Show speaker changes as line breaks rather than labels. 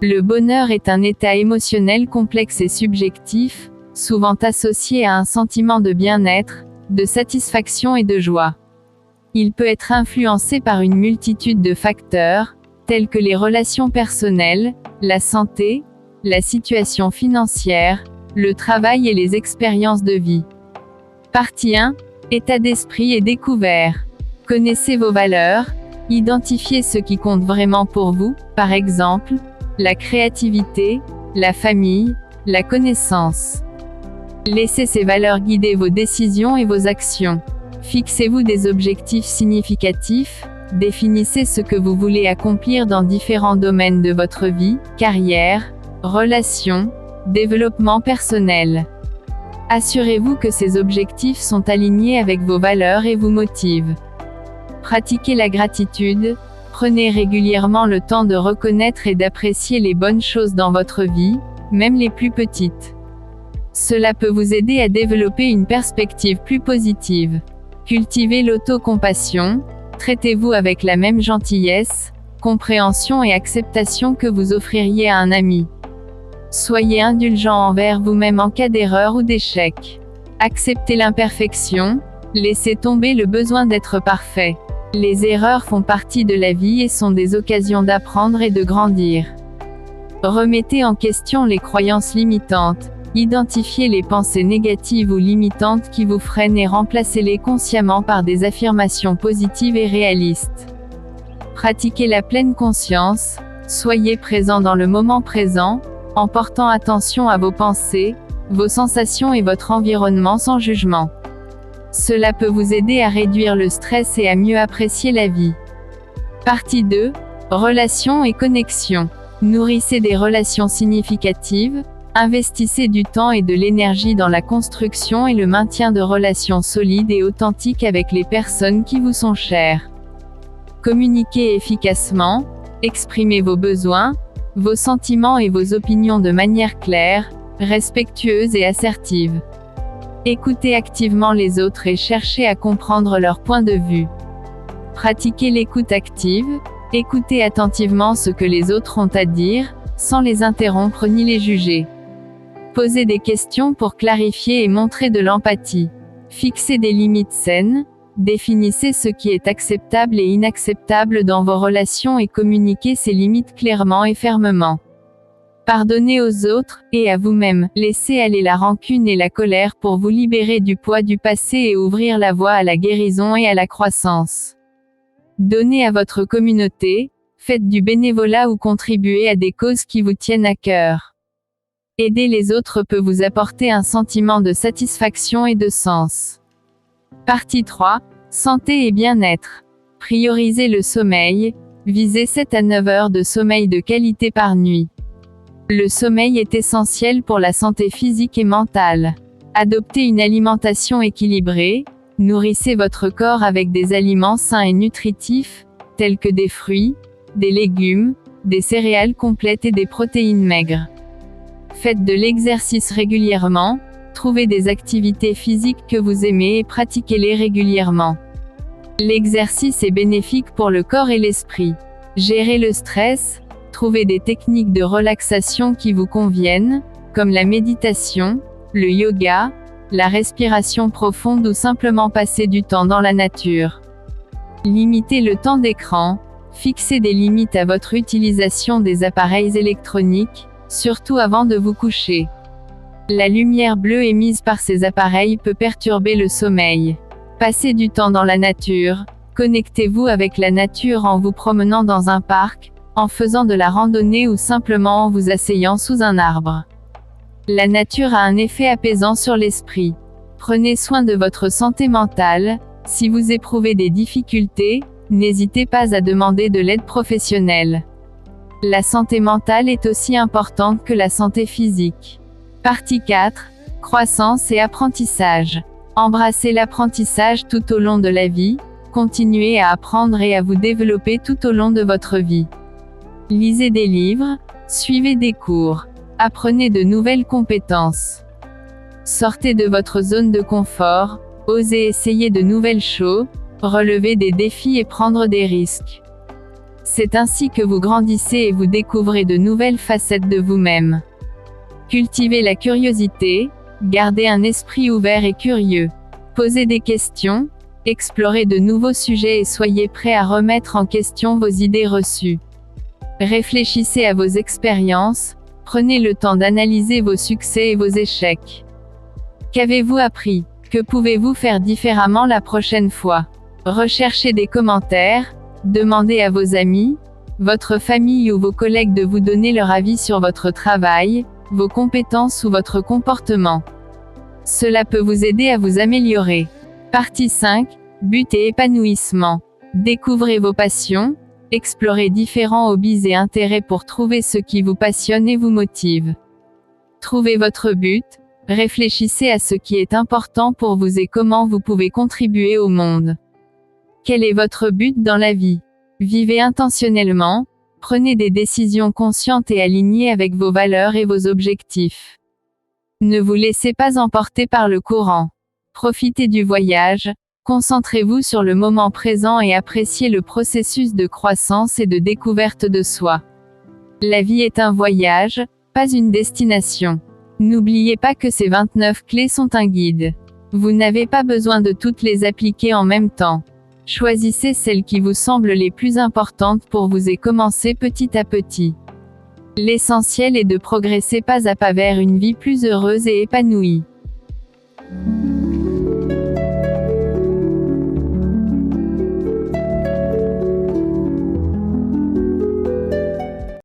Le bonheur est un état émotionnel complexe et subjectif, souvent associé à un sentiment de bien-être, de satisfaction et de joie. Il peut être influencé par une multitude de facteurs, tels que les relations personnelles, la santé, la situation financière, le travail et les expériences de vie. Partie 1. État d'esprit et découvert. Connaissez vos valeurs, identifiez ce qui compte vraiment pour vous, par exemple, la créativité, la famille, la connaissance. Laissez ces valeurs guider vos décisions et vos actions. Fixez-vous des objectifs significatifs, définissez ce que vous voulez accomplir dans différents domaines de votre vie, carrière, relations, développement personnel. Assurez-vous que ces objectifs sont alignés avec vos valeurs et vous motivent. Pratiquez la gratitude, prenez régulièrement le temps de reconnaître et d'apprécier les bonnes choses dans votre vie, même les plus petites. Cela peut vous aider à développer une perspective plus positive. Cultivez l'autocompassion, traitez-vous avec la même gentillesse, compréhension et acceptation que vous offririez à un ami. Soyez indulgent envers vous-même en cas d'erreur ou d'échec. Acceptez l'imperfection, laissez tomber le besoin d'être parfait. Les erreurs font partie de la vie et sont des occasions d'apprendre et de grandir. Remettez en question les croyances limitantes. Identifiez les pensées négatives ou limitantes qui vous freinent et remplacez-les consciemment par des affirmations positives et réalistes. Pratiquez la pleine conscience, soyez présent dans le moment présent, en portant attention à vos pensées, vos sensations et votre environnement sans jugement. Cela peut vous aider à réduire le stress et à mieux apprécier la vie. Partie 2. Relations et connexions. Nourrissez des relations significatives. Investissez du temps et de l'énergie dans la construction et le maintien de relations solides et authentiques avec les personnes qui vous sont chères. Communiquez efficacement, exprimez vos besoins, vos sentiments et vos opinions de manière claire, respectueuse et assertive. Écoutez activement les autres et cherchez à comprendre leur point de vue. Pratiquez l'écoute active, écoutez attentivement ce que les autres ont à dire, sans les interrompre ni les juger. Posez des questions pour clarifier et montrer de l'empathie. Fixez des limites saines, définissez ce qui est acceptable et inacceptable dans vos relations et communiquez ces limites clairement et fermement. Pardonnez aux autres, et à vous-même, laissez aller la rancune et la colère pour vous libérer du poids du passé et ouvrir la voie à la guérison et à la croissance. Donnez à votre communauté, faites du bénévolat ou contribuez à des causes qui vous tiennent à cœur. Aider les autres peut vous apporter un sentiment de satisfaction et de sens. Partie 3. Santé et bien-être. Priorisez le sommeil, visez 7 à 9 heures de sommeil de qualité par nuit. Le sommeil est essentiel pour la santé physique et mentale. Adoptez une alimentation équilibrée, nourrissez votre corps avec des aliments sains et nutritifs, tels que des fruits, des légumes, des céréales complètes et des protéines maigres. Faites de l'exercice régulièrement, trouvez des activités physiques que vous aimez et pratiquez-les régulièrement. L'exercice est bénéfique pour le corps et l'esprit. Gérez le stress, trouvez des techniques de relaxation qui vous conviennent, comme la méditation, le yoga, la respiration profonde ou simplement passer du temps dans la nature. Limitez le temps d'écran, fixez des limites à votre utilisation des appareils électroniques, surtout avant de vous coucher. La lumière bleue émise par ces appareils peut perturber le sommeil. Passez du temps dans la nature, connectez-vous avec la nature en vous promenant dans un parc, en faisant de la randonnée ou simplement en vous asseyant sous un arbre. La nature a un effet apaisant sur l'esprit. Prenez soin de votre santé mentale, si vous éprouvez des difficultés, n'hésitez pas à demander de l'aide professionnelle. La santé mentale est aussi importante que la santé physique. Partie 4. Croissance et apprentissage. Embrassez l'apprentissage tout au long de la vie, continuez à apprendre et à vous développer tout au long de votre vie. Lisez des livres, suivez des cours, apprenez de nouvelles compétences. Sortez de votre zone de confort, osez essayer de nouvelles choses, relever des défis et prendre des risques. C'est ainsi que vous grandissez et vous découvrez de nouvelles facettes de vous-même. Cultivez la curiosité, gardez un esprit ouvert et curieux. Posez des questions, explorez de nouveaux sujets et soyez prêt à remettre en question vos idées reçues. Réfléchissez à vos expériences, prenez le temps d'analyser vos succès et vos échecs. Qu'avez-vous appris? Que pouvez-vous faire différemment la prochaine fois? Recherchez des commentaires, demandez à vos amis, votre famille ou vos collègues de vous donner leur avis sur votre travail, vos compétences ou votre comportement. Cela peut vous aider à vous améliorer. Partie 5. But et épanouissement. Découvrez vos passions, explorez différents hobbies et intérêts pour trouver ce qui vous passionne et vous motive. Trouvez votre but, réfléchissez à ce qui est important pour vous et comment vous pouvez contribuer au monde. Quel est votre but dans la vie? Vivez intentionnellement, prenez des décisions conscientes et alignées avec vos valeurs et vos objectifs. Ne vous laissez pas emporter par le courant. Profitez du voyage, concentrez-vous sur le moment présent et appréciez le processus de croissance et de découverte de soi. La vie est un voyage, pas une destination. N'oubliez pas que ces 29 clés sont un guide. Vous n'avez pas besoin de toutes les appliquer en même temps. Choisissez celles qui vous semblent les plus importantes pour vous et commencez petit à petit. L'essentiel est de progresser pas à pas vers une vie plus heureuse et épanouie.